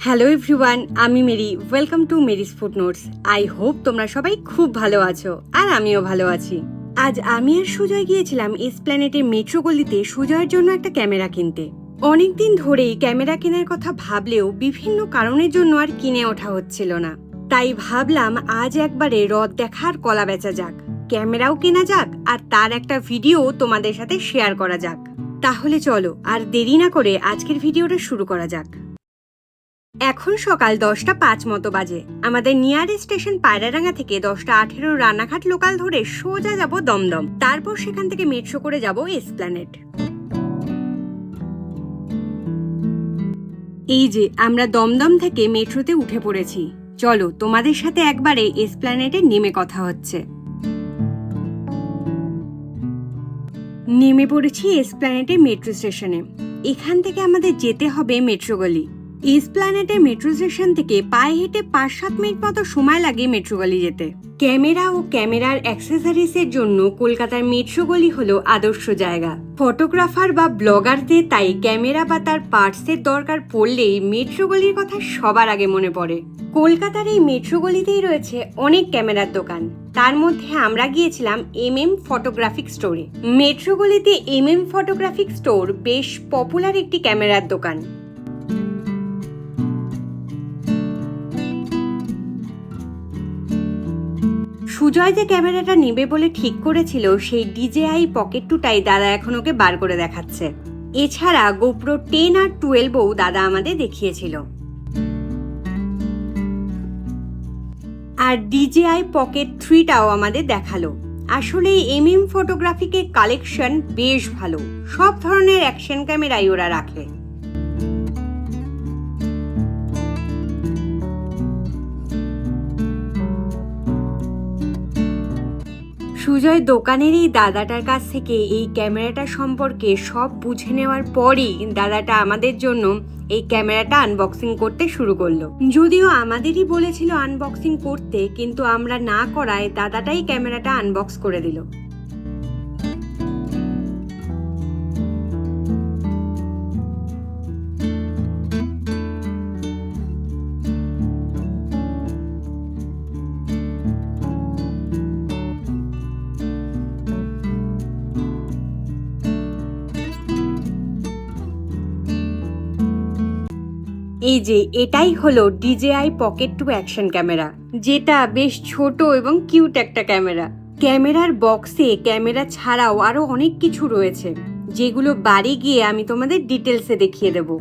Hello everyone, আমি Mary. Welcome to Mary's food notes. I hope তোমরা সবাই খুব ভালো আছো, আর আমিও ভালো আছি। আজ আমি আর সুজয় গিয়েছিলাম এসপ্ল্যানেডের মেট্রো গলিতে সুজয়ের জন্য একটা ক্যামেরা কিনতে। অনেকদিন ধরেই ক্যামেরা কেনার কথা ভাবলেও বিভিন্ন কারণের জন্য আর কিনে ওঠা হচ্ছিল না। তাই ভাবলাম আজ একবারে রথ দেখার কলা বেচা যাক, ক্যামেরাও কেনা যাক, আর তার একটা ভিডিও তোমাদের সাথে শেয়ার করা যাক। তাহলে চলো আর দেরি না করে আজকের ভিডিওটা শুরু করা যাক। এখন সকাল 10টা 5 মতো বাজে। আমাদের নিয়ারেস্ট স্টেশন পায়রাডাঙ্গা থেকে 10টা 18 রানাঘাট লোকাল ধরে সোজা যাব দমদম, তারপর সেখান থেকে মেট্রো করে যাব এসপ্ল্যানেড। এই যে আমরা দমদম থেকে মেট্রোতে উঠে পড়েছি। চলো তোমাদের সাথে একবারে এসপ্ল্যানেডে নেমে কথা হচ্ছে। নেমে পড়েছি এসপ্ল্যানেডের মেট্রো স্টেশনে। এখান থেকে আমাদের যেতে হবে মেট্রো গলি। এসপ্ল্যানেডের মেট্রো স্টেশন থেকে পায়ে হেঁটে 5-7 মিনিট মতো সময় লাগে মেট্রো গলি যেতে। ক্যামেরা ও ক্যামেরার অ্যাক্সেসরিজের জন্য কলকাতার মেট্রো গলি হলো আদর্শ জায়গা। ফটোগ্রাফার বা ব্লগারদের তাই ক্যামেরা বা তার পার্টসের দরকার পড়লেই মেট্রো গলির কথা সবার আগে মনে পড়ে। কলকাতার এই মেট্রো গলিতেই রয়েছে অনেক ক্যামেরার দোকান। তার মধ্যে আমরা গিয়েছিলাম ফটোগ্রাফিক স্টোরে। মেট্রো গলিতে ফটোগ্রাফিক স্টোর বেশ পপুলার একটি ক্যামেরার দোকান। সুজয় যে ক্যামেরাটা নেবে বলে ঠিক করেছিল, সেই DJI Pocket 2টাই দাদা এখন ওকে বার করে দেখাচ্ছে। এছাড়া GoPro 10 আর 12ও দাদা আমাদের দেখিয়েছিল। আর DJI Pocket 3টাও আমাদের দেখালো। আসলে ফটোগ্রাফিকের কালেকশন বেশ ভালো, সব ধরনের অ্যাকশন ক্যামেরাই ওরা রাখে। সুজয় দোকানের এই দাদাটার কাছ থেকে এই ক্যামেরাটা সম্পর্কে সব বুঝে নেওয়ার পরই দাদাটা আমাদের জন্য এই ক্যামেরাটা আনবক্সিং করতে শুরু করলো। যদিও আমাদেরই বলেছিল আনবক্সিং করতে, কিন্তু আমরা না করায় দাদাটাই ক্যামেরাটা আনবক্স করে দিল। এই যে এটাই হলো DJI Pocket 2 অ্যাকশন ক্যামেরা, যেটা বেশ ছোট এবং কিউট একটা ক্যামেরা। ক্যামেরার বক্সে ক্যামেরা ছাড়াও আরো অনেক কিছু রয়েছে, যেগুলো বাড়ি গিয়ে আমি তোমাদের ডিটেলসে দেখিয়ে দেবো।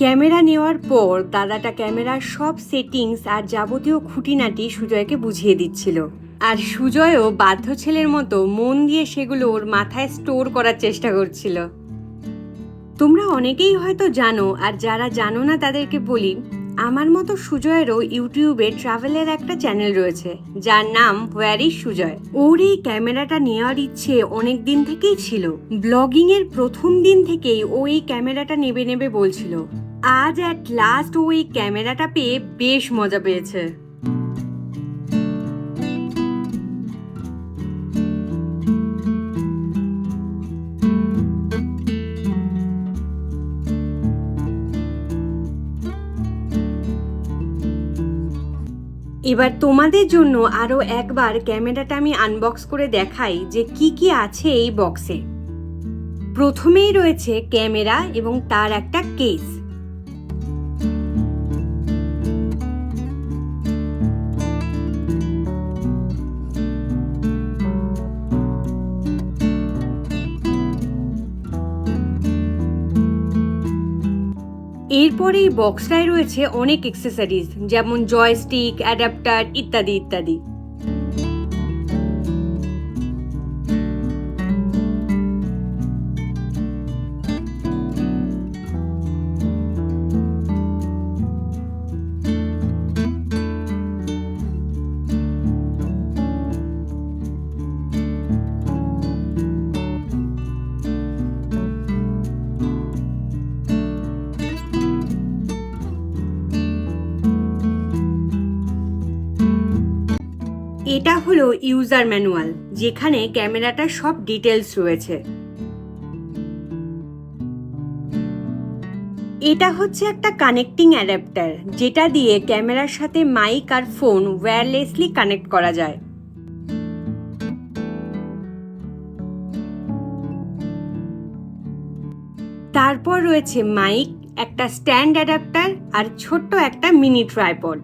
ক্যামেরা নেওয়ার পর দাদাটা ক্যামেরার সব সেটিংস আর যাবতীয় খুঁটিনাটি সুজয়কে বুঝিয়ে দিচ্ছিল। আর সুজয়ও বাধ্য ছেলের মতো মন দিয়ে সেগুলো ওর মাথায় স্টোর করার চেষ্টা করছিল। তোমরা অনেকেই হয়তো জানো, আর যারা জানো না তাদেরকে বলি, আমার মতো সুজয়েরও ইউটিউবে ট্রাভেলের একটা চ্যানেল রয়েছে, যার নাম হোয়ার ইজ সুজয়। ওর এই ক্যামেরাটা নেওয়ার ইচ্ছে অনেক দিন থেকেই ছিল। ব্লগিং এর প্রথম দিন থেকেই ও এই ক্যামেরাটা নেবে বলছিল। আজ অ্যাট লাস্ট ও এই ক্যামেরাটা পেয়ে বেশ মজা পেয়েছে। এবার তোমাদের জন্য আরো একবার ক্যামেরাটা আমি আনবক্স করে দেখাই যে কি আছে এই বক্সে। প্রথমেই রয়েছে ক্যামেরা এবং তার একটা কেস। এরপরে এই বক্সটায় রয়েছে অনেক অ্যাক্সেসরিজ, যেমন জয়স্টিক, অ্যাডাপ্টার ইত্যাদি ইত্যাদি। এটা হলো ইউজার ম্যানুয়াল, যেখানে ক্যামেরাটার সব ডিটেলস রয়েছে। এটা হচ্ছে একটা কানেক্টিং অ্যাডাপ্টার, যেটা দিয়ে ক্যামেরার সাথে মাইক আর ফোন ওয়্যারলেসলি কানেক্ট করা যায়। তারপর রয়েছে মাইক, একটা স্ট্যান্ড অ্যাডাপ্টার আর ছোট্ট একটা মিনি ট্রাইপড।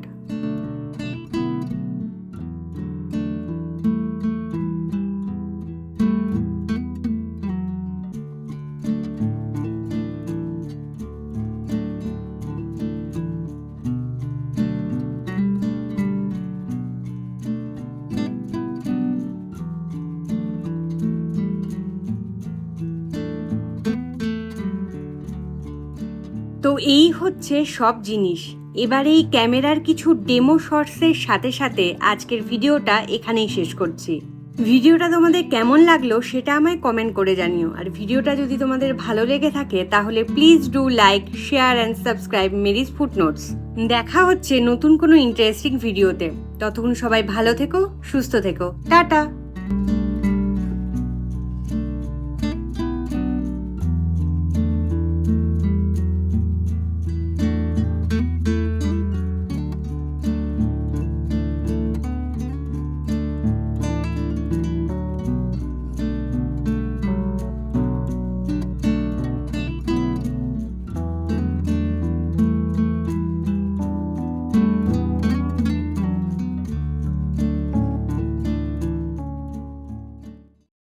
তো এই হচ্ছে সব জিনিস। এবার এই ক্যামেরার কিছু ডেমো শর্টসের সাথে সাথে আজকের ভিডিওটা এখানেই শেষ করছি। ভিডিওটা তোমাদের কেমন লাগলো সেটা আমায় কমেন্ট করে জানিও। আর ভিডিওটা যদি তোমাদের ভালো লেগে থাকে তাহলে please do like, share and subscribe Mary's footnotes. দেখা হচ্ছে নতুন কোনো ইন্টারেস্টিং ভিডিওতে। ততক্ষণ সবাই ভালো থেকো, সুস্থ থেকো, টাটা।